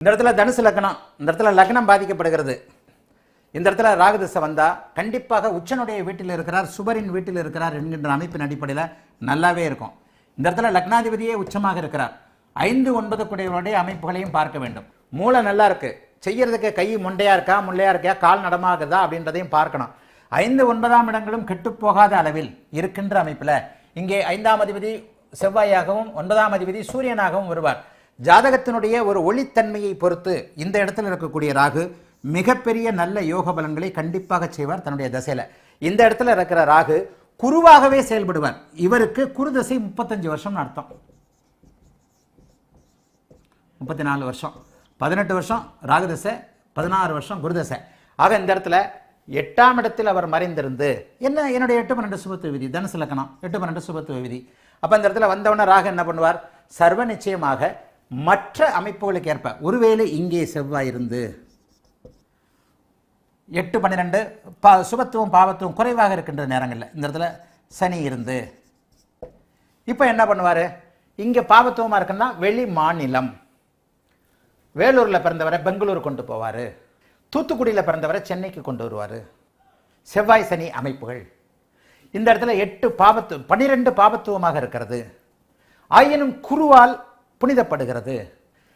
இந்த இடத்துல தனுசு லக்னம், இந்த இடத்துல லக்னம் பாதிக்கப்படுகிறது. இந்த இடத்துல ராகுதிசை வந்தா கண்டிப்பாக உச்சனுடைய வீட்டில் இருக்கிறார், சுபரின் வீட்டில் இருக்கிறார் என்கின்ற அமைப்பின் அடிப்படையில் நல்லாவே இருக்கும். இந்த இடத்துல லக்னாதிபதியே உச்சமாக இருக்கிறார். 5, 9 கூடியவருடைய அமைப்புகளையும் பார்க்க வேண்டும். மூளை நல்லா இருக்கு, செய்யறதுக்கு கை முண்டையா இருக்கா, முள்ளையா இருக்கா, கால் நடமாகுதா அப்படின்றதையும் பார்க்கணும். 5, 9ஆம் இடங்களும் கெட்டுப்போகாத அளவில் இருக்கின்ற அமைப்பில் இங்கே 5ஆம் அதிபதி செவ்வாயாகவும் 9ஆம் அதிபதி சூரியனாகவும் வருவார். ஜாதகத்தினுடைய ஒரு ஒளித்தன்மையை பொறுத்து இந்த இடத்துல இருக்கக்கூடிய ராகு மிகப்பெரிய நல்ல யோக பலன்களை கண்டிப்பாக செய்வார் தன்னுடைய தசையில. இந்த இடத்துல இருக்கிற ராகு குருவாகவே செயல்படுவார். இவருக்கு குரு தசை 35 வருஷம் அர்த்தம். 34 வருஷம், 18 வருஷம் ராகு தசை, 16 வருஷம் குரு தசை. ஆக இந்த இடத்துல 8ஆம் இடத்தில் அவர் மறைந்திருந்து என்னுடைய 8, 12 சுபத்துவ விதி, தனுசு லக்னம் 8, 12 சுபத்துவ விதி. அப்ப இந்த இடத்துல வந்தவன ராகு என்ன பண்ணுவார்? சர்வ நிச்சயமாக மற்ற அமைப்புகளுக்கு ஏற்ப, ஒருவேளை இங்கே செவ்வாய் இருந்து 8, 12 சுபத்துவம் பாவத்துவம் குறைவாக இருக்கின்ற நேரங்களில் இந்த இடத்துல சனி இருந்து இப்போ என்ன பண்ணுவார்? இங்கே பாவத்துவமாக இருக்குன்னா வெளி மாநிலம், வேலூரில் பிறந்தவரை பெங்களூர் கொண்டு போவார், தூத்துக்குடியில் பிறந்தவரை சென்னைக்கு கொண்டு வருவார். செவ்வாய் சனி அமைப்புகள் இந்த இடத்துல 12 பாவத்துவமாக இருக்கிறது. ஆயினும் குருவால் புனிதப்படுகிறது.